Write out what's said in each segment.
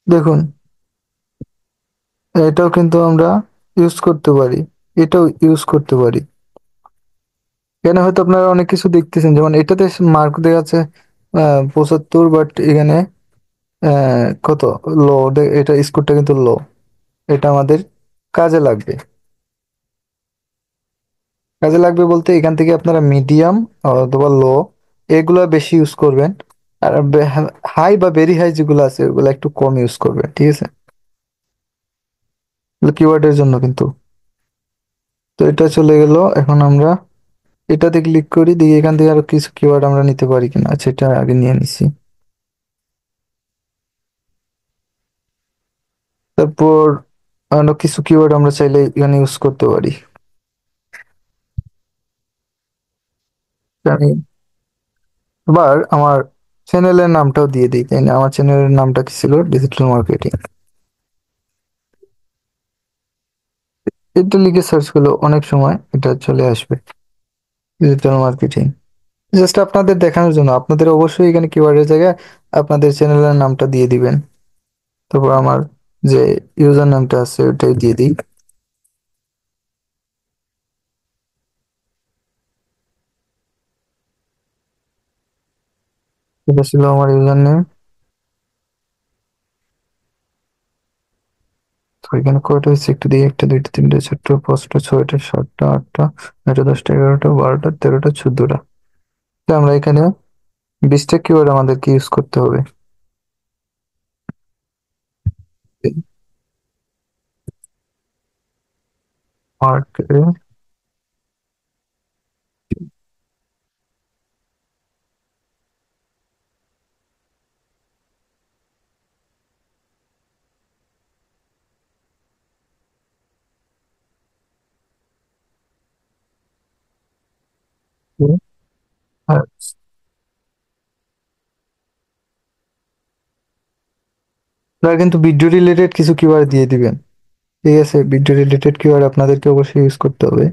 দেখুন, এটাও কিন্তু আমরা ইউজ করতে পারি। এটাও ইউজ করতে পারি। এখানে হয়তো আপনারা অনেক কিছু দেখতেছেন, যেমন এটাতে মার্ক দেওয়া আছে 75, বাট এখানে কত লো, এটা স্কোরটা কিন্তু লো। এটা আমাদের কাজে লাগবে। কাজে লাগবে বলতে এখান থেকে আপনারা মিডিয়াম অথবা লো এগুলা বেশি ইউজ করবেন। আর হাই বা ভেরি হাই যেগুলো আছে ওগুলো একটু কম ইউজ করবেন, ঠিক আছে? কিওয়ার্ডের জন্য কিন্তু। তো এটা চলে গেল। এখন আমরা এটাতে ক্লিক করি, দিয়ে এখান থেকে আরো কিছু কিওয়ার্ড আমরা নিতে পারি কিনা। আচ্ছা, এটা আগে নিয়ে নিছি। তারপর আরো কিছু কিওয়ার্ড আমরা চাইলে এখানে ইউজ করতে পারি। আমি এবার আমার চ্যানেলের নামটাও দিয়ে দিই, তাই না? আমার চ্যানেলের নামটা কি ছিল? Digital marketing. এটা লিখে সার্চ করলে অনেক সময় এটা চলে আসবে, ডিজিটাল মার্কেটিং। জাস্ট আপনাদের দেখানোর জন্য, আপনাদের অবশ্যই এখানে কিওয়ার্ডের জায়গায় আপনাদের চ্যানেলের নামটা দিয়ে দিবেন। তারপর আমার যে ইউজার নামটা আছে ওটাই দিয়ে দিই। এটা ছিল আমার ইউজার নেম। তো এখানে কয়টা হয়েছে একটু দিই, একটা দুইটা তিনটা চারটা পাঁচটা ছয়টা সাতটা আটটা নয়টা দশটা এগারোটা বারোটা তেরোটা চোদ্দটা। তো আমরা এখানে 20টা কিওয়ার্ড আমাদেরকে ইউজ করতে হবে। মার্কেট, আপনারা কিন্তু ভিডিও রিলেটেড কিছু কিওয়ার্ড দিয়ে দিবেন, ঠিক আছে? ভিডিও রিলেটেড কিওয়ার্ড আপনাদেরকে অবশ্যই ইউজ করতে হবে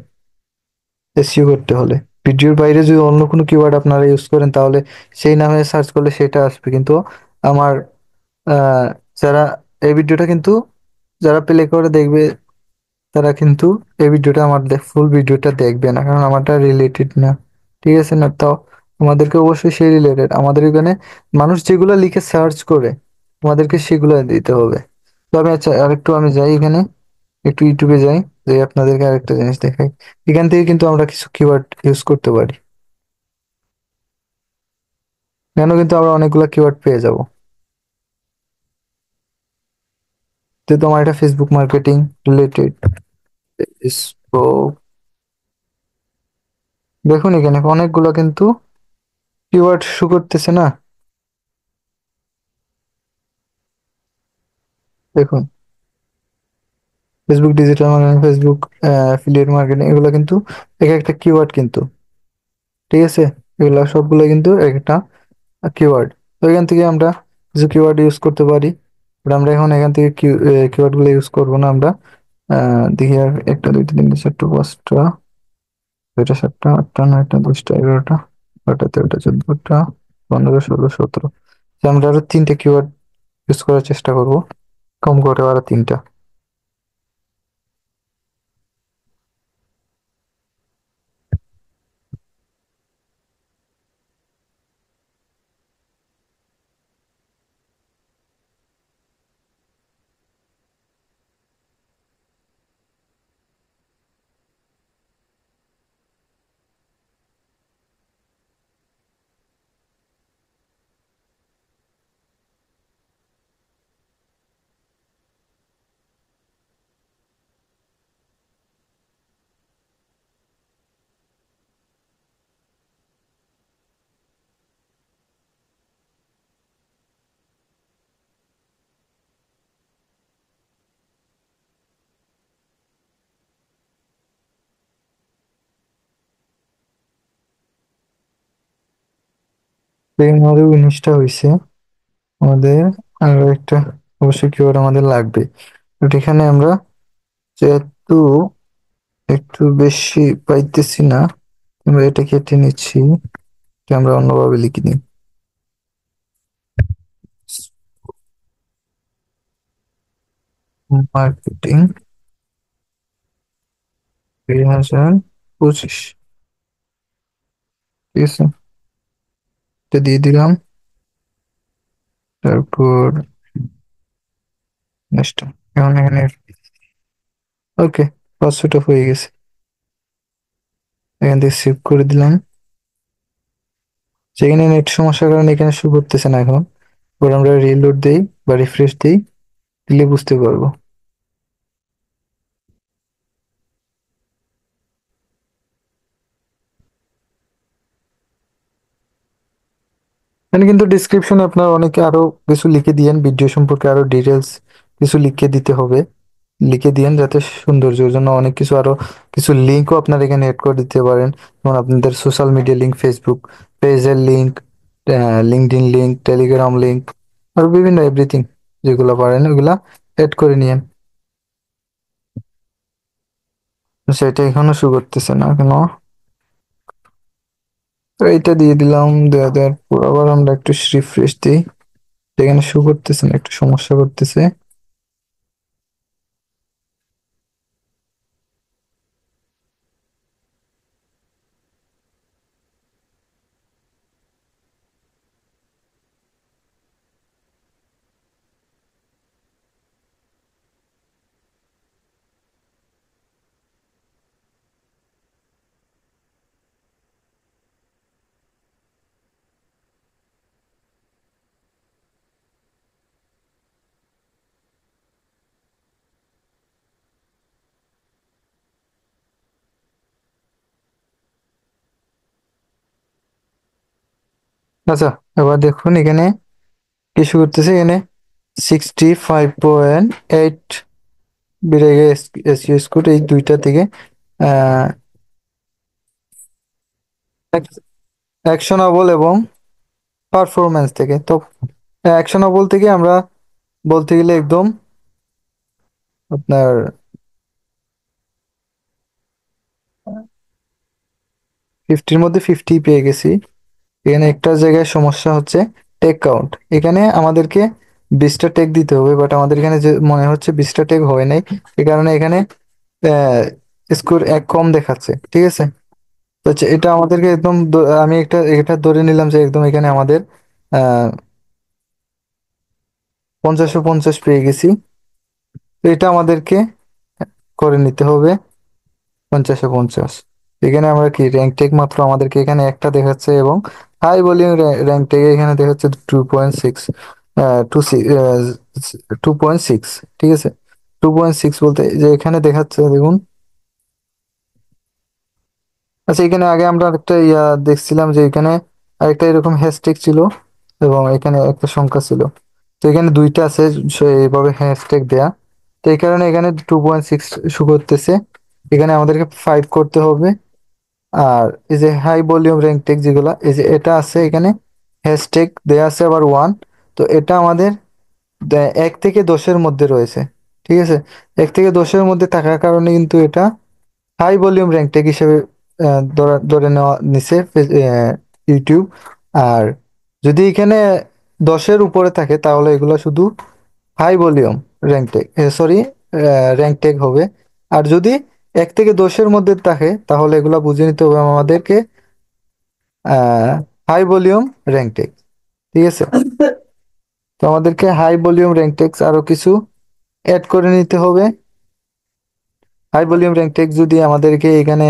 এসইও করতে হলে। ভিডিওর বাইরে যদি অন্য কোনো কিওয়ার্ড আপনারা ইউজ করেন তাহলে সেই নামে সার্চ করলে সেটা আসবে, কিন্তু আমার আহ, যারা এই ভিডিওটা কিন্তু যারা প্লে করে দেখবে তারা কিন্তু এই ভিডিওটা আমার ফুল ভিডিওটা দেখবে না, কারণ আমারটা রিলেটেড না, ঠিক আছে না? তো আমাদেরকে অবশ্যই সেই রিলেটেড, আমাদের এখানে মানুষ যেগুলো লিখে সার্চ করে আমাদেরকে সেগুলো দিতে হবে। তো আমি আচ্ছা আরেকটু আমি যাই এখানে, একটু ইউটিউবে যাই, যে আপনাদেরকে আরেকটা জিনিস দেখাই। এখান থেকে কিন্তু আমরা কিছু কিওয়ার্ড ইউজ করতে পারি। কেন, কিন্তু আমরা অনেকগুলো কিওয়ার্ড পেয়ে যাব, যেহেতু আমার এটা ফেসবুক মার্কেটিং রিলেটেড। ফেসবুক, দেখুন এখানে অনেকগুলো কিন্তু কিওয়ার্ড শো করতেছে না? দেখুন, Facebook digital marketing, Facebook affiliate marketing, এগুলো কিন্তু এক একটা কিওয়ার্ড কিন্তু, ঠিক আছে? এগুলো সবগুলো কিন্তু এক একটা কিওয়ার্ড। তো এখান থেকে আমরা কিছু কিওয়ার্ড ইউজ করতে পারি। বাট আমরা এখন এখান থেকে কিওয়ার্ড গুলো ইউজ করবো না আমরা। দেখি আর একটা দুইটা তিনটা চারটা পাঁচটা ছয়টা সাতটা আটটা নয়টা দশটা এগারোটা বারোটা তেরোটা চোদ্দটা 15 16 17। আমরা আরো তিনটা কিওয়ার্ড ইউজ করার চেষ্টা করব, কম করে আরো তিনটা। এখানে আমাদের 19টা হয়েছে। আমাদের আরো একটা অবশ্যই কিওয়ার্ড আমাদের লাগবে। বাট এখানে আমরা যেহেতু একটু বেশি পাইতেছি না, আমরা এটা কেটে নিচ্ছি, এটা আমরা অন্যভাবে লিখে নিই। মার্কেটিং 2025, ঠিক আছে, এটা দিয়ে দিলাম। তারপর নেক্সট, এখন এখানে ওকে, পাসওয়ার্ডটা হয়ে গেছে। এখান থেকে সেভ করে দিলাম। সেখানে নেট সমস্যার কারণে এখানে শো করতেছে না এখন। এবার আমরা রিলোড দেই বা রিফ্রেশ দিই, দিলে বুঝতে পারবো। এখানে কিন্তু ডিসক্রিপশনে আপনার অনেকে আরো কিছু লিখে দিয়েন, ভিডিও সম্পর্কে আরো ডিটেলস কিছু লিখে দিতে হবে। লিখে দিয়েন যাতে সৌন্দর্যের জন্য অনেক কিছু, আরো কিছু লিঙ্কও আপনার এখানে এড করে দিতে পারেন। যেমন আপনাদের সোশ্যাল মিডিয়া লিঙ্ক, ফেসবুক পেজের link, LinkedIn link, Telegram link, আর বিভিন্ন এভরিথিং যেগুলো পারেন ওগুলা এড করে নিয়েন। সেটা এখনো শো করতেছে না কেন? তো এইটা দিয়ে দিলাম, দেওয়ার পর আবার আমরা একটু রিফ্রেশ দিই। এখানে শো করতেছে না, একটু সমস্যা করতেছে। আচ্ছা, এবার দেখুন এখানে কি শো করতেছে। এখানে 65.8 বেড়ে গেছে এসইও স্কোর এই দুইটা থেকে। আহ অ্যাকশনাবল এবং পারফরমেন্স থেকে। তো অ্যাকশনাবল থেকে আমরা বলতে গেলে একদম আপনার 50-র মধ্যে 50 পেয়ে গেছি। এখানে একটা জায়গায় সমস্যা হচ্ছে টেক কাউন্ট। এখানে আমাদেরকে 20টা টেক দিতে হবে, বাট আমাদের এখানে যে মনে হচ্ছে 20টা টেক হয় নাই। এই কারণে এখানে স্কোর 1 কম দেখাচ্ছে, ঠিক আছে। তো এটা আমাদেরকে একদম আমি এটা ধরে নিলাম যে একদম এখানে আমাদের 50-50 পেয়ে গেছি। তো এটা আমাদেরকে করে নিতে হবে 50-50। এখানে আমরা কি র্যাঙ্ক টেক মাত্র আমাদেরকে এখানে একটা দেখাচ্ছে, এবং হাই ভলিউম র্যাঙ্ক টেক এখানে দেখাচ্ছে 2.6, 2.6, ঠিক আছে। 2.6 বলতে যে এখানে দেখাচ্ছে দেখুন। আচ্ছা, এখানে আগে আমরা একটা দেখছিলাম যে এখানে আরেকটা এরকম হ্যাশট্যাগ ছিল, এবং এখানে একটা সংখ্যা ছিল। তো এখানে দুইটা আছে, এইভাবে হ্যাশট্যাগ দেয়া। তো এই কারণে এখানে 2.6 শো করতেছে। এখানে আমাদেরকে 5 করতে হবে। আর এই যে হাই ভলিউম র্যাঙ্ক টেক যেগুলা, এই যে এটা আছে এখানে হ্যাশট্যাগ দেয়া আছে আবার 1। তো এটা আমাদের 1 থেকে 10-এর মধ্যে রয়েছে, ঠিক আছে। 1 থেকে 10-এর মধ্যে থাকার কারণে কিন্তু এটা হাই ভলিউম র্যাঙ্ক টেক হিসেবে ধরে নেওয়া নিছে ইউটিউব। আর যদি এখানে 10-এর উপরে থাকে তাহলে এগুলো শুধু high volume rank tech, sorry, rank tech হবে। আর যদি 1 থেকে 10-এর মধ্যে থাকে তাহলে এগুলা বুঝে নিতে হবে আমাদেরকে হাই ভলিউম র্যাঙ্ক টেক, ঠিক আছে। তো আমাদেরকে হাই ভলিউম র্যাঙ্ক টেক্স আরো কিছু অ্যাড করে নিতে হবে। হাই ভলিউম র্যাঙ্ক টেক্স যদি আমাদেরকে এখানে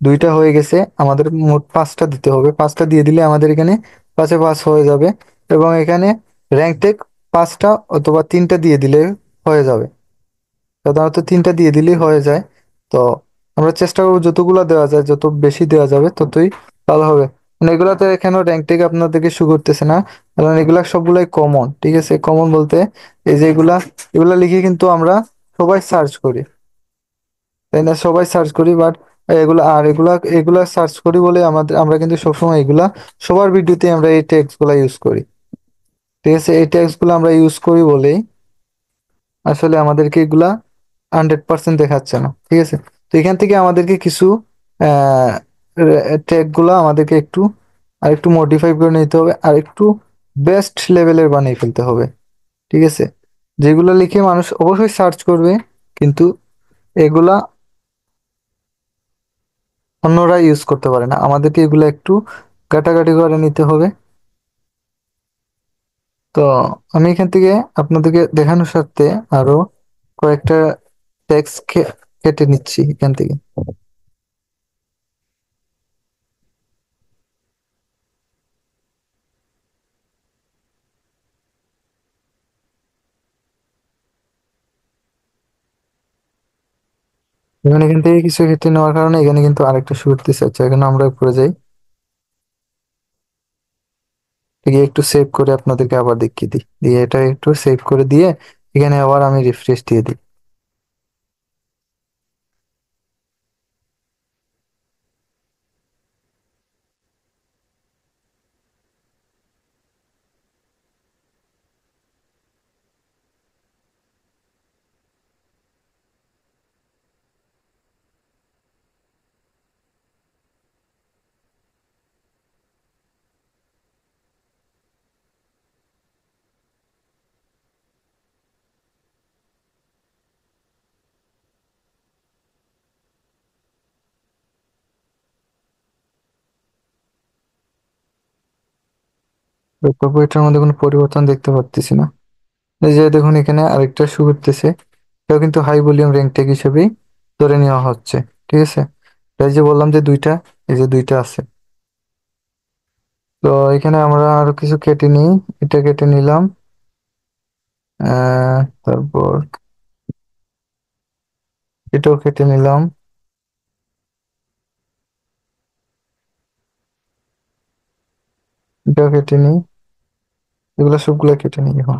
দুইটা হয়ে গেছে, আমাদের মোট 5টা দিতে হবে। 5টা দিয়ে দিলে আমাদের এখানে 5-এ 5 হয়ে যাবে। এবং এখানে র্যাঙ্ক টেক 5টা অথবা 3টা দিয়ে দিলে হয়ে যাবে। সাধারণত 3টা দিয়ে দিলেই হয়ে যায়। তো আমরা চেষ্টা করবো যতগুলো দেওয়া যায়, যত বেশি দেওয়া যাবে ততই ভালো হবে। মানে এগুলাতে এখানেও র্যাঙ্ক টেক আপনাদেরকে শো করতেছে না, কারণ এগুলা সবগুলাই কমন, ঠিক আছে। কমন বলতে এই যে এগুলা, এগুলা লিখে কিন্তু আমরা সবাই সার্চ করি, তাই না? সবাই সার্চ করি, বাট এগুলা আর এগুলা এগুলা সার্চ করি বলে আমরা কিন্তু সবসময় এগুলা সবার ভিডিওতে আমরা এই টেক্সট গুলা ইউজ করি, ঠিক আছে। এই টেক্সট গুলো আমরা ইউজ করি বলেই আসলে আমাদেরকে এগুলা 100% দেখাচ্ছে না, ঠিক আছে। তো এখান থেকে আমাদেরকে কিছু আহ ট্যাগ গুলা আমাদেরকে একটু আর একটু মডিফাই করে নিতে হবে, আর একটু বেস্ট লেভেলের বানিয়ে ফেলতে হবে, ঠিক আছে। যেগুলো লিখে মানুষ অবশ্যই সার্চ করবে, কিন্তু এগুলা অন্যরা ইউজ করতে পারে না, আমাদেরকে এগুলো একটু ঘাটাঘাটি করে নিতে হবে। তো আমি এখান থেকে আপনাদেরকে দেখানোর সাথে আরো কয়েকটা টেক্সট কেটে নিচ্ছি এখান থেকে। এখানে এখান থেকে কিছু কেটে নেওয়ার কারণে এখানে কিন্তু আরেকটা শো করতেছে। আচ্ছা, এখানে আমরা উপরে যাই, দিয়ে একটু সেভ করে আপনাদেরকে আবার দেখিয়ে দিই, দিয়ে এটা একটু সেভ করে দিয়ে এখানে আবার আমি রিফ্রেশ দিয়ে দিই। তবু এটার মধ্যে কোনো পরিবর্তন দেখতে পাচ্ছি না। এই যে দেখুন এখানে আরেকটা শো করতেছে, এটাও কিন্তু হাই ভলিউম র্যাঙ্ক ট্যাগ হিসেবেই ধরে নেওয়া হচ্ছে। ঠিক আছে, এই যে বললাম যে দুইটা, এই যে দুইটা আছে। তো এখানে আমরা আরো কিছু কেটে নিই, এটা কেটে নিলাম, তারপর এটাও কেটে নিলাম, এটাও কেটে নিই, এগুলো সবগুলো কেটে নিই এখন।